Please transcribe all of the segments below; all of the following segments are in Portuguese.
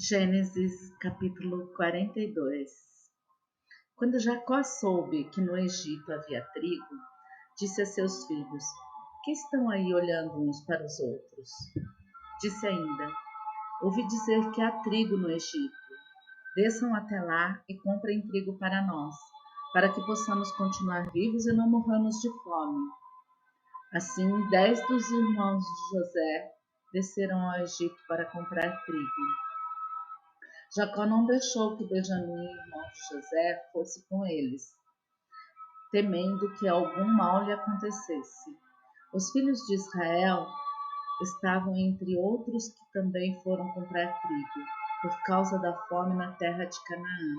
Gênesis capítulo 42. Quando Jacó soube que no Egito havia trigo, disse a seus filhos: Que estão aí olhando uns para os outros? Disse ainda: Ouvi dizer que há trigo no Egito. Desçam até lá e comprem trigo para nós, para que possamos continuar vivos e não morramos de fome. Assim, 10 dos irmãos de José desceram ao Egito para comprar trigo. Jacó não deixou que Benjamim, irmão de José, fosse com eles, temendo que algum mal lhe acontecesse. Os filhos de Israel estavam entre outros que também foram comprar trigo, por causa da fome na terra de Canaã.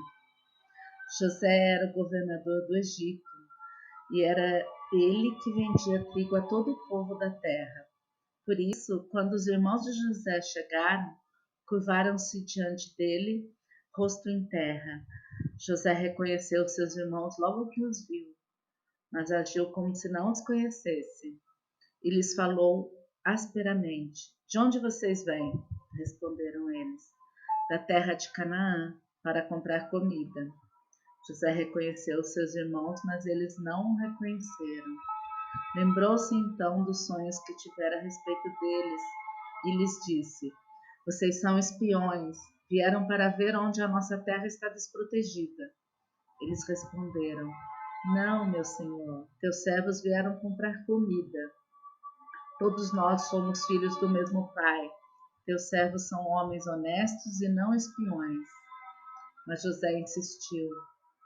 José era o governador do Egito, e era ele que vendia trigo a todo o povo da terra. Por isso, quando os irmãos de José chegaram, curvaram-se diante dele, rosto em terra. José reconheceu seus irmãos logo que os viu, mas agiu como se não os conhecesse. E lhes falou asperamente: De onde vocês vêm? Responderam eles: Da terra de Canaã, para comprar comida. José reconheceu seus irmãos, mas eles não o reconheceram. Lembrou-se então dos sonhos que tivera a respeito deles e lhes disse: Vocês são espiões, vieram para ver onde a nossa terra está desprotegida. Eles responderam: Não, meu senhor, teus servos vieram comprar comida. Todos nós somos filhos do mesmo pai. Teus servos são homens honestos e não espiões. Mas José insistiu: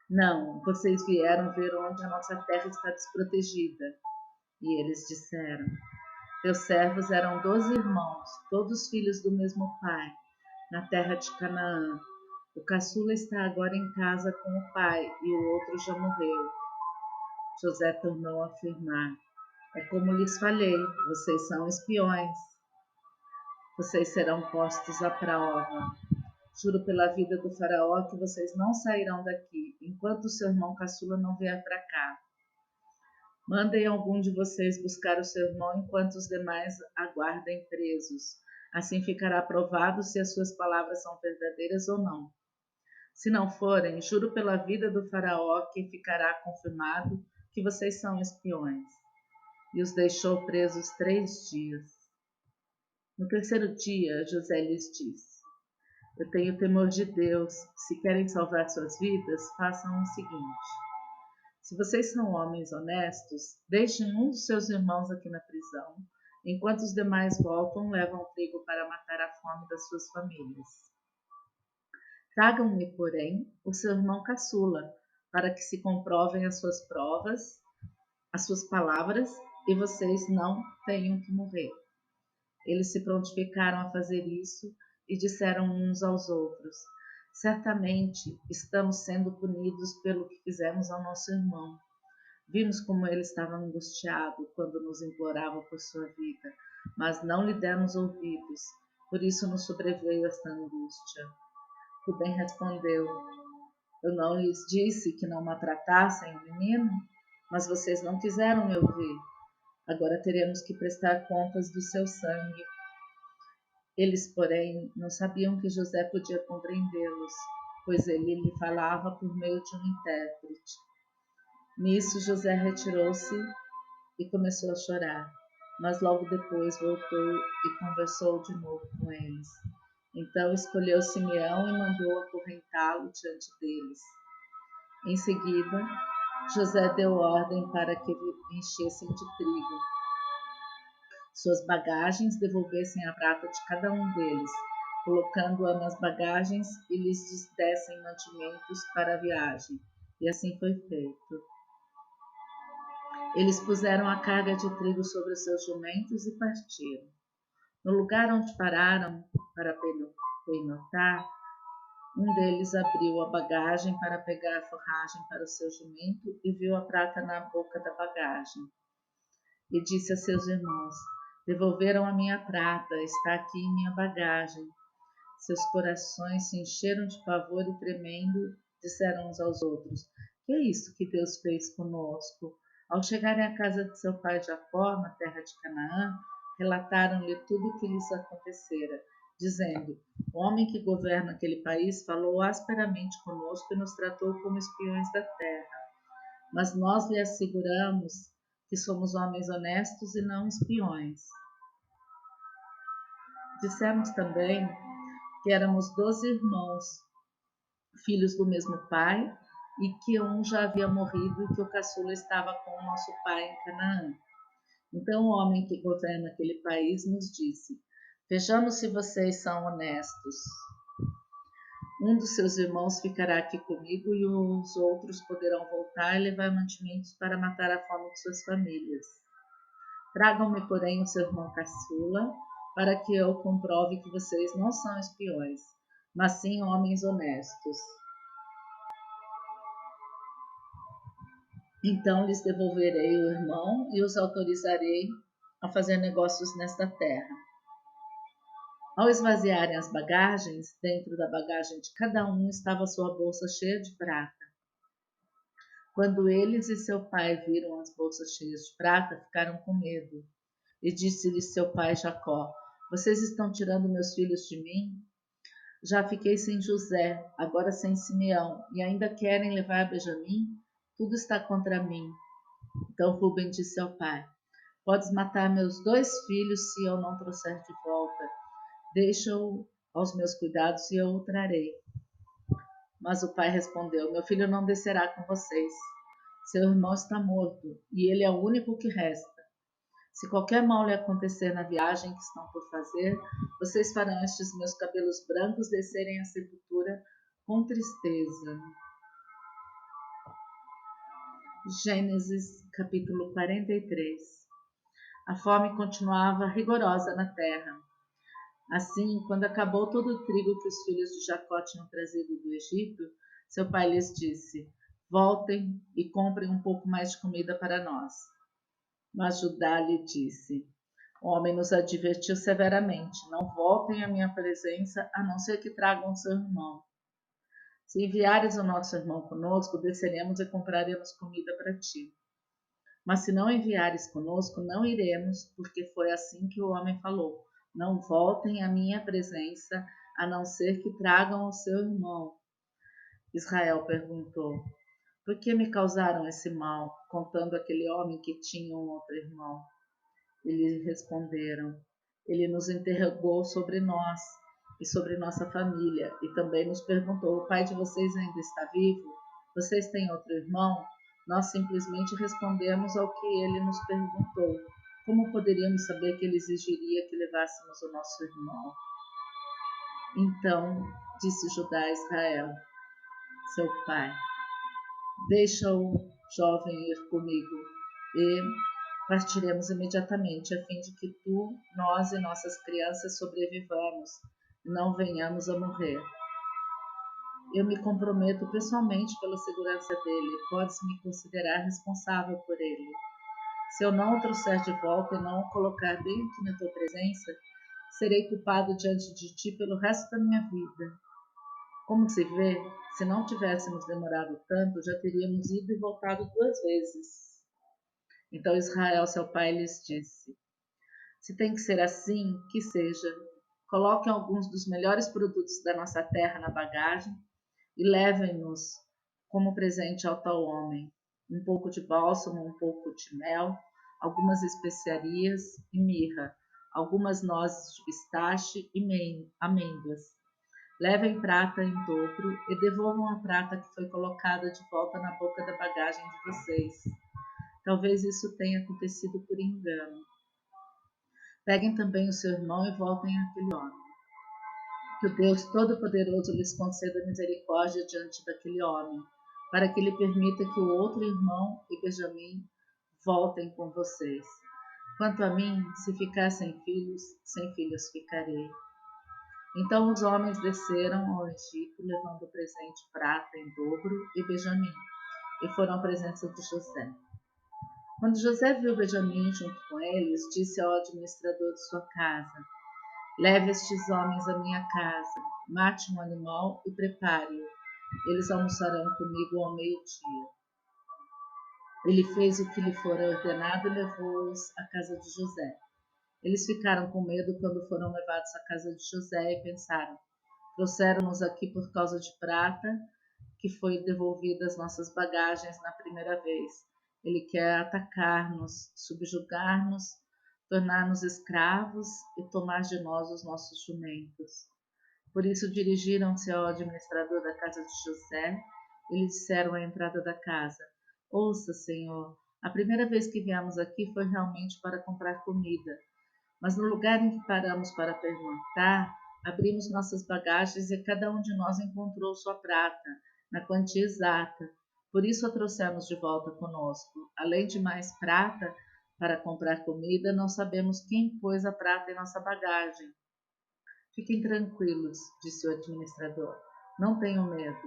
Não, vocês vieram ver onde a nossa terra está desprotegida. E eles disseram: Teus servos eram 12 irmãos, todos filhos do mesmo pai, na terra de Canaã. O caçula está agora em casa com o pai e o outro já morreu. José tornou a afirmar: É como lhes falei, vocês são espiões. Vocês serão postos à prova. Juro pela vida do faraó que vocês não sairão daqui, enquanto o seu irmão caçula não vier para cá. Mandem algum de vocês buscar o seu irmão enquanto os demais aguardem presos. Assim ficará provado se as suas palavras são verdadeiras ou não. Se não forem, juro pela vida do faraó que ficará confirmado que vocês são espiões. E os deixou presos 3 dias. No terceiro dia, José lhes disse: Eu tenho temor de Deus. Se querem salvar suas vidas, façam o seguinte: Se vocês são homens honestos, deixem um dos seus irmãos aqui na prisão, enquanto os demais voltam, levam trigo para matar a fome das suas famílias. Tragam-me, porém, o seu irmão caçula, para que se comprovem as suas provas, as suas palavras, e vocês não tenham que morrer. Eles se prontificaram a fazer isso e disseram uns aos outros: Certamente estamos sendo punidos pelo que fizemos ao nosso irmão. Vimos como ele estava angustiado quando nos implorava por sua vida, mas não lhe demos ouvidos, por isso nos sobreveio esta angústia. Rubem respondeu: Eu não lhes disse que não maltratassem o menino, mas vocês não quiseram me ouvir. Agora teremos que prestar contas do seu sangue. Eles, porém, não sabiam que José podia compreendê-los, pois ele lhe falava por meio de um intérprete. Nisso, José retirou-se e começou a chorar, mas logo depois voltou e conversou de novo com eles. Então escolheu Simeão e mandou acorrentá-lo diante deles. Em seguida, José deu ordem para que enchessem de trigo suas bagagens, devolvessem a prata de cada um deles, colocando-a nas bagagens e lhes dessem mantimentos para a viagem. E assim foi feito. Eles puseram a carga de trigo sobre os seus jumentos e partiram. No lugar onde pararam para pernoctar, um deles abriu a bagagem para pegar a forragem para o seu jumento e viu a prata na boca da bagagem. E disse a seus irmãos: Devolveram a minha prata, está aqui em minha bagagem. Seus corações se encheram de pavor e tremendo, disseram uns aos outros: Que é isso que Deus fez conosco? Ao chegarem à casa de seu pai Jacó, na terra de Canaã, relataram-lhe tudo o que lhes acontecera. dizendo: o homem que governa aquele país falou asperamente conosco e nos tratou como espiões da terra. Mas nós lhe asseguramos que somos homens honestos e não espiões. Dissemos também que éramos 12 irmãos, filhos do mesmo pai, e que um já havia morrido e que o caçula estava com o nosso pai em Canaã. Então o homem que governa aquele país nos disse: vejamos se vocês são honestos. Um dos seus irmãos ficará aqui comigo e os outros poderão voltar e levar mantimentos para matar a fome de suas famílias. Tragam-me, porém, o seu irmão caçula, para que eu comprove que vocês não são espiões, mas sim homens honestos. Então lhes devolverei o irmão e os autorizarei a fazer negócios nesta terra. Ao esvaziarem as bagagens, dentro da bagagem de cada um estava sua bolsa cheia de prata. Quando eles e seu pai viram as bolsas cheias de prata, ficaram com medo. E disse-lhes seu pai Jacó: vocês estão tirando meus filhos de mim? Já fiquei sem José, agora sem Simeão, e ainda querem levar Benjamim? Tudo está contra mim. Então Rúben disse ao pai: podes matar meus 2 filhos se eu não trouxer de volta. Deixa-o aos meus cuidados e eu o trarei. Mas o pai respondeu: meu filho não descerá com vocês. Seu irmão está morto, e ele é o único que resta. Se qualquer mal lhe acontecer na viagem que estão por fazer, vocês farão estes meus cabelos brancos descerem à sepultura com tristeza. Gênesis capítulo 43. A fome continuava rigorosa na terra. Assim, quando acabou todo o trigo que os filhos de Jacó tinham trazido do Egito, seu pai lhes disse: voltem e comprem um pouco mais de comida para nós. Mas Judá lhe disse: o homem nos advertiu severamente: não voltem à minha presença, a não ser que tragam seu irmão. Se enviares o nosso irmão conosco, desceremos e compraremos comida para ti. Mas se não enviares conosco, não iremos, porque foi assim que o homem falou: não voltem à minha presença, a não ser que tragam o seu irmão. Israel perguntou: por que me causaram esse mal, contando aquele homem que tinha um outro irmão? Eles responderam: ele nos interrogou sobre nós e sobre nossa família, e também nos perguntou: o pai de vocês ainda está vivo? Vocês têm outro irmão? Nós simplesmente respondemos ao que ele nos perguntou. Como poderíamos saber que ele exigiria que levássemos o nosso irmão? Então disse Judá a Israel, seu pai: deixa o jovem ir comigo e partiremos imediatamente, a fim de que tu, nós e nossas crianças sobrevivamos e não venhamos a morrer. Eu me comprometo pessoalmente pela segurança dele. Podes me considerar responsável por ele. Se eu não o trouxer de volta e não o colocar bem aqui na tua presença, serei culpado diante de ti pelo resto da minha vida. Como se vê, se não tivéssemos demorado tanto, já teríamos ido e voltado 2 vezes. Então Israel, seu pai, lhes disse: se tem que ser assim, que seja. Coloquem alguns dos melhores produtos da nossa terra na bagagem e levem-nos como presente ao tal homem: um pouco de bálsamo, um pouco de mel, algumas especiarias e mirra, algumas nozes de pistache e amêndoas. Levem prata em dobro e devolvam a prata que foi colocada de volta na boca da bagagem de vocês. Talvez isso tenha acontecido por engano. Peguem também o seu irmão e voltem àquele homem. Que o Deus Todo-Poderoso lhes conceda misericórdia diante daquele homem, para que ele permita que o outro irmão e Benjamim voltem com vocês. Quanto a mim, se ficar sem filhos ficarei. Então os homens desceram ao Egito, levando o presente prata em dobro e Benjamim, e foram à presença de José. Quando José viu Benjamim junto com eles, disse ao administrador de sua casa: leve estes homens à minha casa, mate um animal e prepare-o. Eles almoçarão comigo ao meio-dia. Ele fez o que lhe fora ordenado e levou-os à casa de José. Eles ficaram com medo quando foram levados à casa de José e pensaram: trouxeram-nos aqui por causa de prata, que foi devolvida às nossas bagagens na primeira vez. Ele quer atacar-nos, subjugar-nos, tornar-nos escravos e tomar de nós os nossos jumentos. Por isso dirigiram-se ao administrador da casa de José e lhe disseram à entrada da casa: ouça, senhor, a primeira vez que viemos aqui foi realmente para comprar comida, mas no lugar em que paramos para perguntar, abrimos nossas bagagens e cada um de nós encontrou sua prata, na quantia exata. Por isso a trouxemos de volta conosco. Além de mais prata, para comprar comida, não sabemos quem pôs a prata em nossa bagagem. Fiquem tranquilos, disse o administrador. Não tenham medo.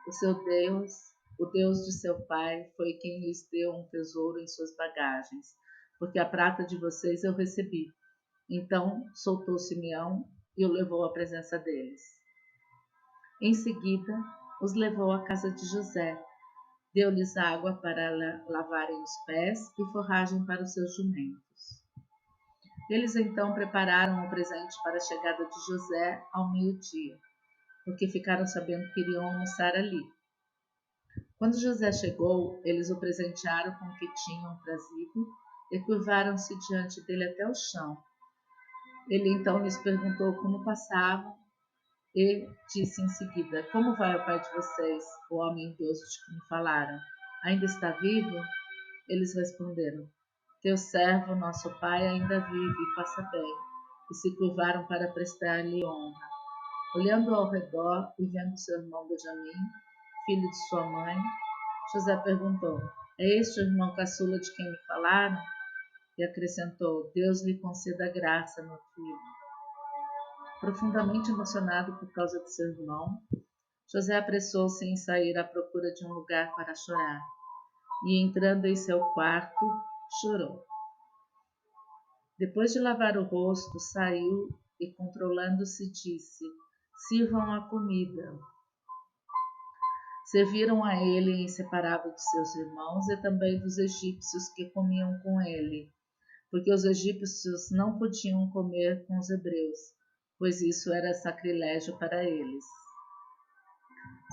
O seu Deus, o Deus de seu pai, foi quem lhes deu um tesouro em suas bagagens, porque a prata de vocês eu recebi. Então soltou Simeão e o levou à presença deles. Em seguida, os levou à casa de José, deu-lhes água para lavarem os pés e forragem para os seus jumentos. Eles então prepararam o presente para a chegada de José ao meio-dia, porque ficaram sabendo que iriam almoçar ali. Quando José chegou, eles o presentearam com o que tinham trazido e curvaram-se diante dele até o chão. Ele então lhes perguntou como passavam e disse em seguida: como vai o pai de vocês, o homem idoso de que me falaram? Ainda está vivo? Eles responderam: teu servo, nosso pai, ainda vive e passa bem. E se curvaram para prestar-lhe honra. Olhando ao redor e vendo seu irmão Benjamim, filho de sua mãe, José perguntou: é este o irmão caçula de quem me falaram? E acrescentou: Deus lhe conceda graça, meu filho. Profundamente emocionado por causa de seu irmão, José apressou-se em sair à procura de um lugar para chorar, e entrando em seu quarto, chorou. Depois de lavar o rosto, saiu e, controlando-se, disse: sirvam a comida. Serviram a ele inseparável de seus irmãos e também dos egípcios que comiam com ele, porque os egípcios não podiam comer com os hebreus, pois isso era sacrilégio para eles.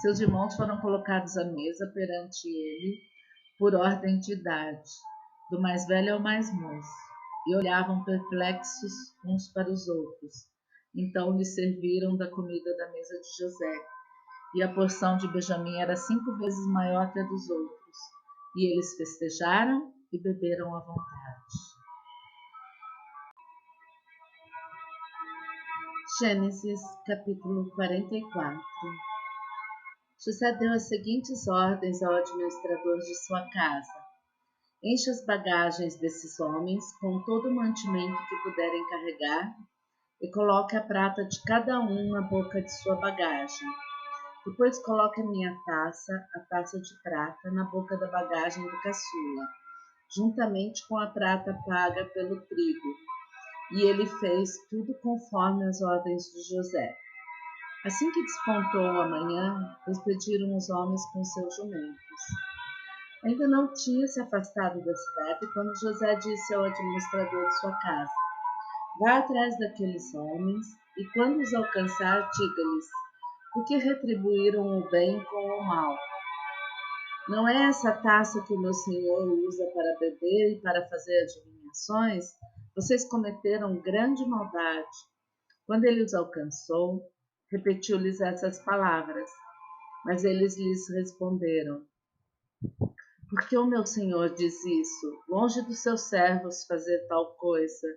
Seus irmãos foram colocados à mesa perante ele, por ordem de idade, do mais velho ao mais moço, e olhavam perplexos uns para os outros. Então lhes serviram da comida da mesa de José, e a porção de Benjamim era 5 vezes maior que a dos outros, e eles festejaram e beberam à vontade. Gênesis, capítulo 44. José deu as seguintes ordens ao administrador de sua casa: enche as bagagens desses homens com todo o mantimento que puderem carregar e coloque a prata de cada um na boca de sua bagagem. Depois coloque a minha taça, a taça de prata, na boca da bagagem do caçula, juntamente com a prata paga pelo trigo. E ele fez tudo conforme as ordens de José. Assim que despontou a manhã, despediram os homens com seus jumentos. Ainda não tinha se afastado da cidade quando José disse ao administrador de sua casa: vá atrás daqueles homens e quando os alcançar, diga-lhes: por que retribuíram o bem com o mal? Não é essa taça que o meu senhor usa para beber e para fazer adivinhações? Vocês cometeram grande maldade. Quando ele os alcançou, repetiu-lhes essas palavras, mas eles lhes responderam: por que o meu senhor diz isso? Longe dos seus servos fazer tal coisa.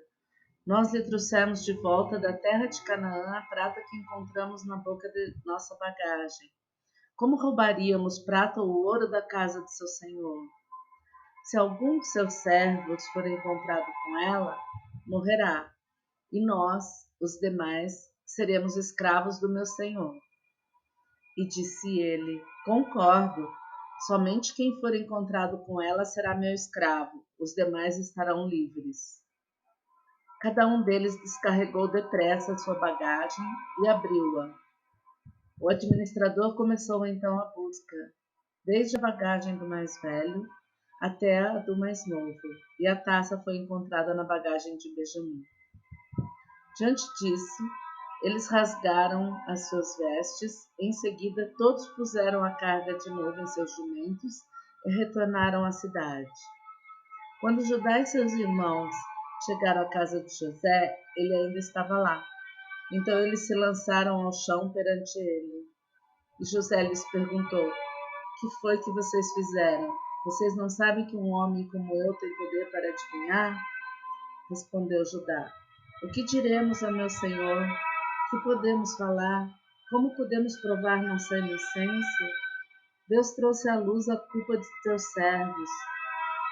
Nós lhe trouxemos de volta da terra de Canaã a prata que encontramos na boca de nossa bagagem. Como roubaríamos prata ou ouro da casa de seu senhor? Se algum de seus servos for encontrado com ela, morrerá, e nós, os demais, seremos escravos do meu senhor. E disse ele: concordo, somente quem for encontrado com ela será meu escravo, os demais estarão livres. Cada um deles descarregou depressa sua bagagem e abriu-a. O administrador começou então a busca, desde a bagagem do mais velho até a do mais novo, e a taça foi encontrada na bagagem de Benjamim. Diante disso, eles rasgaram as suas vestes. Em seguida, todos puseram a carga de novo em seus jumentos e retornaram à cidade. Quando Judá e seus irmãos chegaram à casa de José, ele ainda estava lá. Então eles se lançaram ao chão perante ele. E José lhes perguntou: que foi que vocês fizeram? Vocês não sabem que um homem como eu tem poder para adivinhar? Respondeu Judá: o que diremos a meu senhor? Que podemos falar? Como podemos provar nossa inocência? Deus trouxe à luz a culpa de teus servos.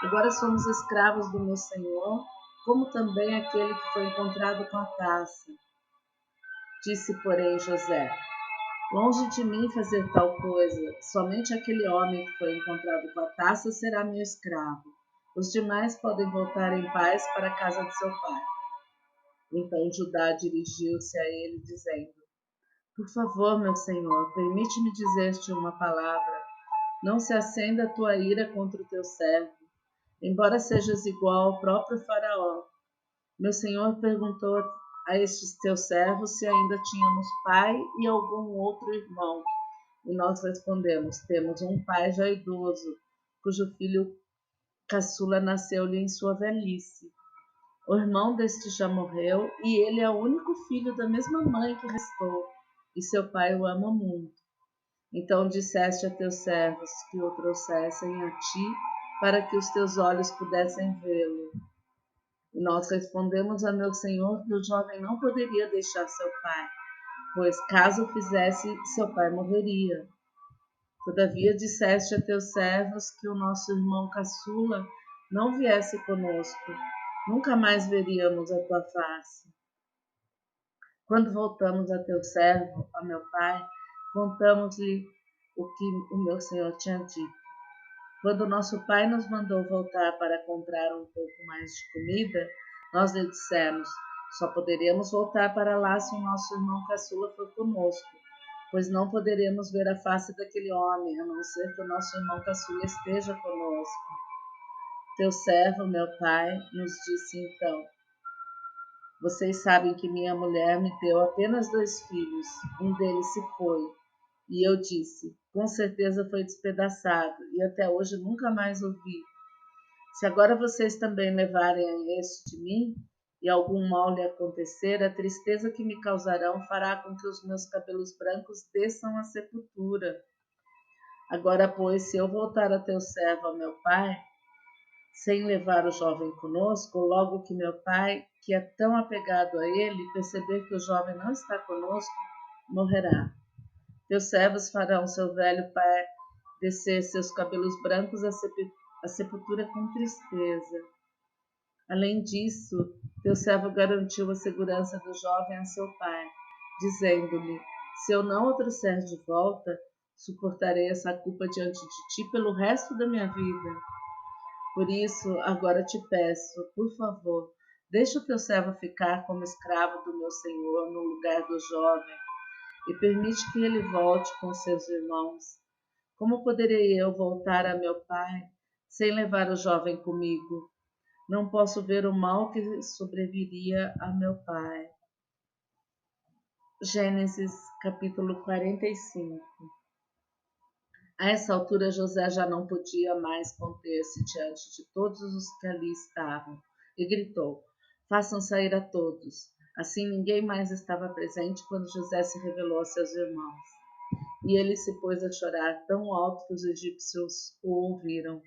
Agora somos escravos do meu senhor, como também aquele que foi encontrado com a taça. Disse, porém, José: longe de mim fazer tal coisa. Somente aquele homem que foi encontrado com a taça será meu escravo. Os demais podem voltar em paz para a casa de seu pai. Então Judá dirigiu-se a ele, dizendo: por favor, meu senhor, permite-me dizer-te uma palavra. Não se acenda a tua ira contra o teu servo, embora sejas igual ao próprio faraó. Meu senhor perguntou a estes teus servos se ainda tínhamos pai e algum outro irmão. E nós respondemos: temos um pai já idoso, cujo filho caçula nasceu-lhe em sua velhice. O irmão deste já morreu, e ele é o único filho da mesma mãe que restou, e seu pai o ama muito. Então disseste a teus servos que o trouxessem a ti, para que os teus olhos pudessem vê-lo. E nós respondemos a meu senhor que o jovem não poderia deixar seu pai, pois caso o fizesse, seu pai morreria. Todavia disseste a teus servos que o nosso irmão caçula não viesse conosco, nunca mais veríamos a tua face. Quando voltamos a teu servo, a meu pai, contamos-lhe o que o meu senhor tinha dito. Quando nosso pai nos mandou voltar para comprar um pouco mais de comida, nós lhe dissemos: só poderíamos voltar para lá se o nosso irmão caçula for conosco, pois não poderemos ver a face daquele homem, a não ser que o nosso irmão caçula esteja conosco. Teu servo, meu pai, nos disse então: vocês sabem que minha mulher me deu apenas 2 filhos, um deles se foi. E eu disse: com certeza foi despedaçado, e até hoje nunca mais o vi. Se agora vocês também levarem a este de mim, e algum mal lhe acontecer, a tristeza que me causarão fará com que os meus cabelos brancos desçam à sepultura. Agora, pois, se eu voltar a teu servo, a meu pai, sem levar o jovem conosco, logo que meu pai, que é tão apegado a ele, perceber que o jovem não está conosco, morrerá. Teus servos farão seu velho pai descer seus cabelos brancos à sepultura com tristeza. Além disso, teu servo garantiu a segurança do jovem a seu pai, dizendo-lhe: se eu não o trouxer de volta, suportarei essa culpa diante de ti pelo resto da minha vida. Por isso, agora te peço, por favor, deixa o teu servo ficar como escravo do meu senhor no lugar do jovem, e permite que ele volte com seus irmãos. Como poderei eu voltar a meu pai sem levar o jovem comigo? Não posso ver o mal que sobreviria a meu pai. Gênesis capítulo 45. A essa altura José já não podia mais conter-se diante de todos os que ali estavam, e gritou: façam sair a todos. Assim ninguém mais estava presente quando José se revelou a seus irmãos. E ele se pôs a chorar tão alto que os egípcios o ouviram.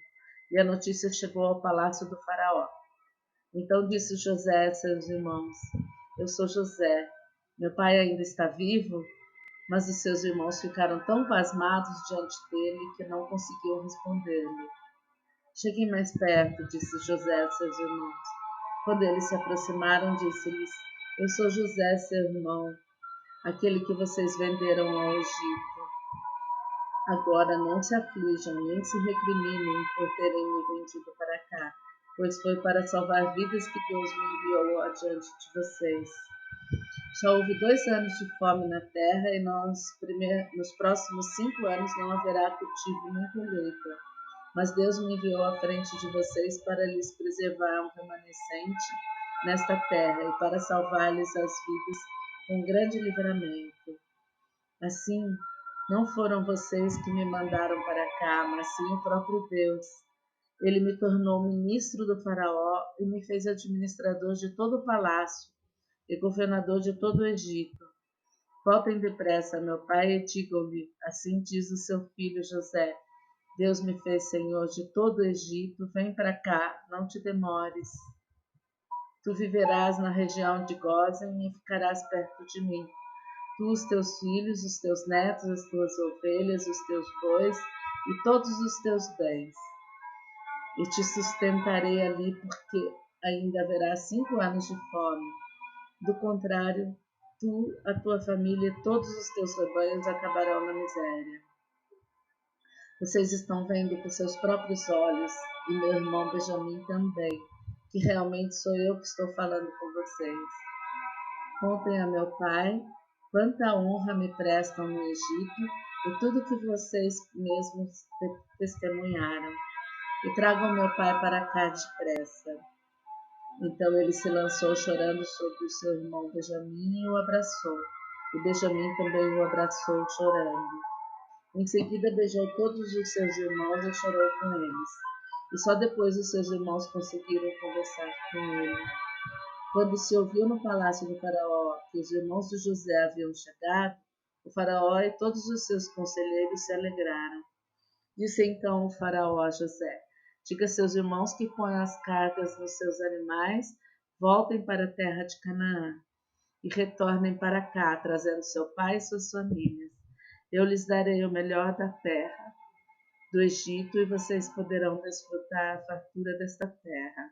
E a notícia chegou ao palácio do faraó. Então disse José a seus irmãos: eu sou José. Meu pai ainda está vivo? Mas os seus irmãos ficaram tão pasmados diante dele que não conseguiam responder-lhe. Cheguem mais perto, disse José a seus irmãos. Quando eles se aproximaram, disse-lhes: eu sou José, seu irmão, aquele que vocês venderam ao Egito. Agora não se aflijam, nem se recriminem por terem me vendido para cá, pois foi para salvar vidas que Deus me enviou adiante de vocês. Já houve 2 anos de fome na terra e nos próximos 5 anos não haverá cultivo nem colheita. Mas Deus me enviou à frente de vocês para lhes preservar um remanescente nesta terra e para salvar-lhes as vidas com grande livramento. Assim, não foram vocês que me mandaram para cá, mas sim o próprio Deus. Ele me tornou ministro do faraó e me fez administrador de todo o palácio e governador de todo o Egito. Voltem depressa, meu pai, e digam-lhe, assim diz o seu filho José, Deus me fez senhor de todo o Egito, vem para cá, não te demores. Tu viverás na região de Gósen e ficarás perto de mim. Tu, os teus filhos, os teus netos, as tuas ovelhas, os teus bois e todos os teus bens. E te sustentarei ali, porque ainda haverá 5 anos de fome. Do contrário, tu, a tua família e todos os teus rebanhos acabarão na miséria. Vocês estão vendo com seus próprios olhos, e meu irmão Benjamim também, que realmente sou eu que estou falando com vocês. Contem a meu pai quanta honra me prestam no Egito e tudo que vocês mesmos testemunharam. E tragam meu pai para cá depressa. Então ele se lançou chorando sobre o seu irmão Benjamim e o abraçou. E Benjamim também o abraçou chorando. Em seguida beijou todos os seus irmãos e chorou com eles. E só depois os seus irmãos conseguiram conversar com ele. Quando se ouviu no palácio do faraó que os irmãos de José haviam chegado, o faraó e todos os seus conselheiros se alegraram. Disse então o faraó a José, diga a seus irmãos que ponham as cargas nos seus animais, voltem para a terra de Canaã e retornem para cá, trazendo seu pai e suas famílias. Eu lhes darei o melhor da terra, do Egito, e vocês poderão desfrutar a fartura desta terra.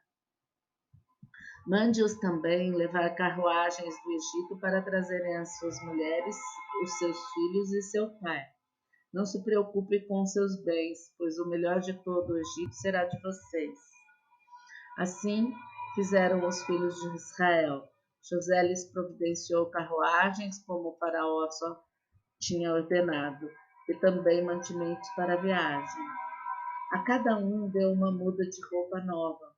Mande-os também levar carruagens do Egito para trazerem as suas mulheres, os seus filhos e seu pai. Não se preocupe com os seus bens, pois o melhor de todo o Egito será de vocês. Assim fizeram os filhos de Israel. José lhes providenciou carruagens, como o faraó só tinha ordenado, e também mantimentos para a viagem. A cada um deu uma muda de roupa nova,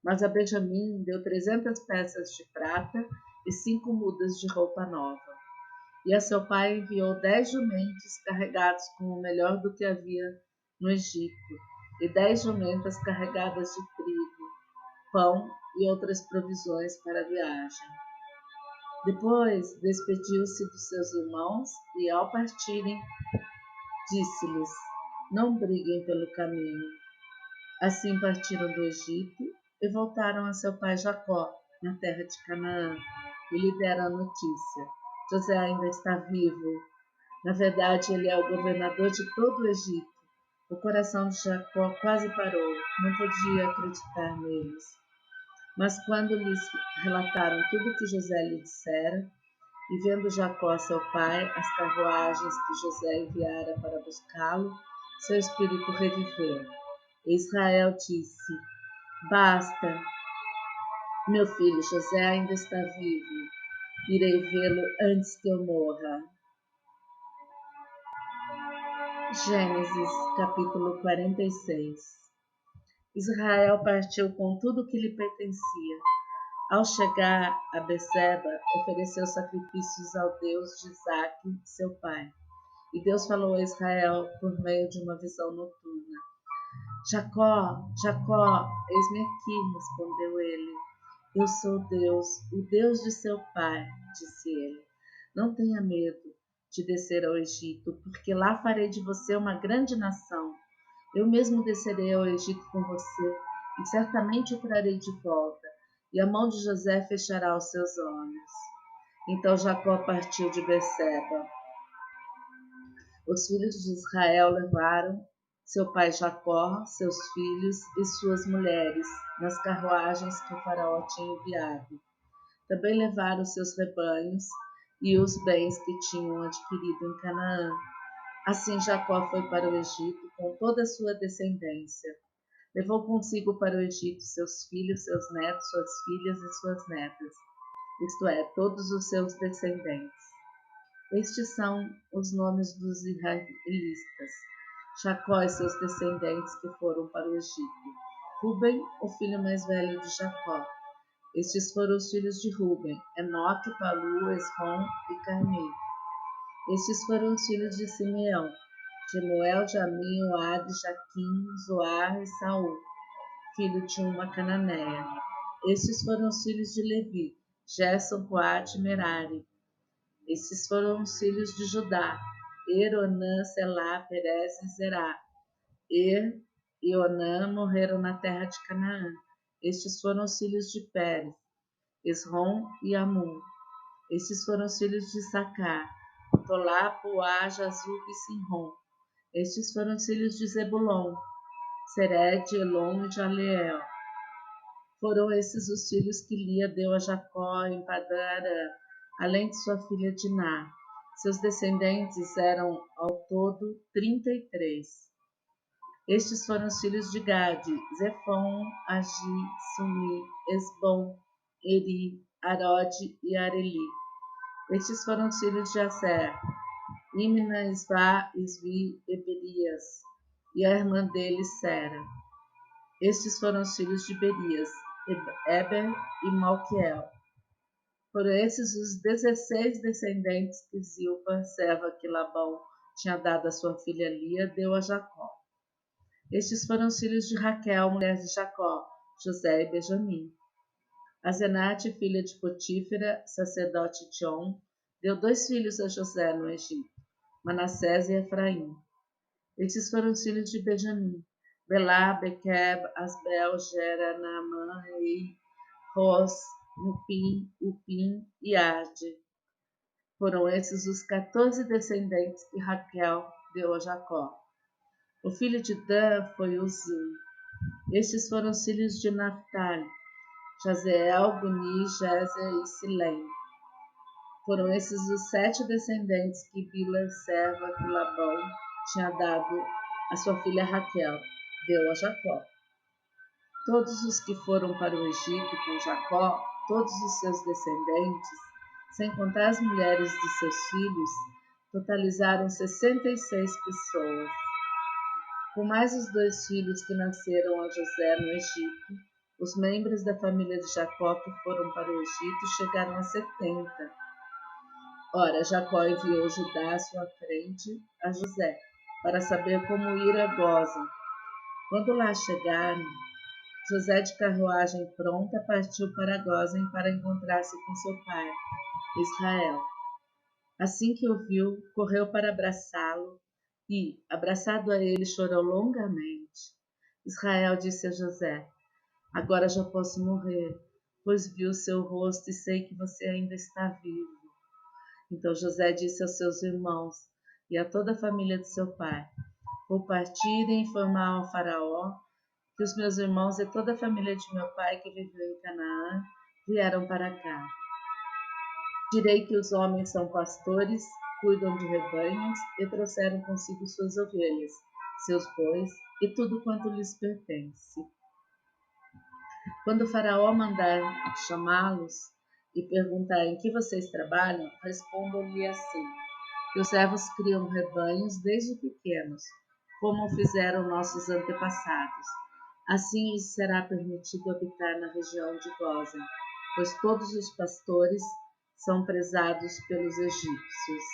mas a Benjamim deu 300 peças de prata e 5 mudas de roupa nova. E a seu pai enviou 10 jumentos carregados com o melhor do que havia no Egito, e 10 jumentas carregadas de trigo, pão e outras provisões para a viagem. Depois despediu-se dos seus irmãos e, ao partirem, disse-lhes, não briguem pelo caminho. Assim partiram do Egito e voltaram a seu pai Jacó, na terra de Canaã, e lhe deram a notícia. José ainda está vivo. Na verdade, ele é o governador de todo o Egito. O coração de Jacó quase parou, não podia acreditar neles. Mas quando lhes relataram tudo o que José lhe dissera, e vendo Jacó, seu pai, as carruagens que José enviara para buscá-lo, seu espírito reviveu. E Israel disse, basta, meu filho José ainda está vivo. Irei vê-lo antes que eu morra. Gênesis, capítulo 46. Israel partiu com tudo o que lhe pertencia. Ao chegar a Beceba, ofereceu sacrifícios ao Deus de Isaque, seu pai. E Deus falou a Israel por meio de uma visão noturna. Jacó, Jacó, eis-me aqui, respondeu ele. Eu sou Deus, o Deus de seu pai, disse ele. Não tenha medo de descer ao Egito, porque lá farei de você uma grande nação. Eu mesmo descerei ao Egito com você, e certamente o trarei de volta, e a mão de José fechará os seus olhos. Então Jacó partiu de Beceba. Os filhos de Israel levaram seu pai Jacó, seus filhos e suas mulheres nas carruagens que o faraó tinha enviado. Também levaram seus rebanhos e os bens que tinham adquirido em Canaã. Assim Jacó foi para o Egito com toda a sua descendência. Levou consigo para o Egito seus filhos, seus netos, suas filhas e suas netas, isto é, todos os seus descendentes. Estes são os nomes dos israelitas, Jacó e seus descendentes que foram para o Egito. Ruben, o filho mais velho de Jacó, Estes foram os filhos de Ruben: Enoque, Palu, Esrom e Carmi. Estes foram os filhos de Simeão: Jemuel, Jamim, Oade, Jaquim, Zoar e Saul, filho de uma cananeia. Estes foram os filhos de Levi: Gerson, Coate e Merari. Estes foram os filhos de Judá: Onã, Selá, Perez e Zerá. E Onã morreram na terra de Canaã. Estes foram os filhos de Pérez: Esrom e Amum. Estes foram os filhos de Sacar: Tolá, Puá, Jazub e Sinrom. Estes foram os filhos de Zebulon: Sered, Elon e Jaleel. Foram esses os filhos que Lia deu a Jacó em Padan-Arã, além de sua filha Diná. Seus descendentes eram, ao todo, 33. Estes foram os filhos de Gade: Zefon, Agi, Sumi, Esbom, Eri, Arode e Areli. Estes foram os filhos de Aser: Imna, Isvá, Isvi e Berias, e a irmã dele, Sera. Estes foram os filhos de Berias: Eber e Malquiel. Foram esses os 16 descendentes que Zilpa, serva que Labão tinha dado a sua filha Lia, deu a Jacó. Estes foram os filhos de Raquel, mulher de Jacó: José e Benjamim. Asenate, filha de Potífera, sacerdote de On, deu 2 filhos a José no Egito: Manassés e Efraim. Estes foram os filhos de Benjamim: Belá, Bequeb, Asbel, Gera, Naamã, Ei, Ros, Upim e Arde. Foram esses os 14 descendentes que Raquel deu a Jacó. O filho de Dan foi Uzim. Estes foram os filhos de Naphtali: Jazeel, Guni, Jézer e Silém. Foram esses os 7 descendentes que Bila, serva que Labão tinha dado a sua filha Raquel, deu a Jacó. Todos os que foram para o Egito com Jacó, todos os seus descendentes, sem contar as mulheres de seus filhos, totalizaram 66 pessoas. Com mais os 2 filhos que nasceram a José no Egito, os membros da família de Jacó que foram para o Egito chegaram a 70. Ora, Jacó enviou Judá à sua frente a José, para saber como ir a Gósen. Quando lá chegaram, José, de carruagem pronta, partiu para Gósen para encontrar-se com seu pai, Israel. Assim que o viu, correu para abraçá-lo e, abraçado a ele, chorou longamente. Israel disse a José: Agora já posso morrer, pois vi o seu rosto e sei que você ainda está vivo. Então José disse aos seus irmãos e a toda a família de seu pai: Vou partir e informar ao faraó que os meus irmãos e toda a família de meu pai que viveu em Canaã vieram para cá. Direi que os homens são pastores, cuidam de rebanhos e trouxeram consigo suas ovelhas, seus bois e tudo quanto lhes pertence. Quando o faraó mandar chamá-los e perguntar em que vocês trabalham, respondam-lhe assim: que os servos criam rebanhos desde pequenos, como fizeram nossos antepassados. Assim lhes será permitido habitar na região de Gósen, pois todos os pastores são prezados pelos egípcios.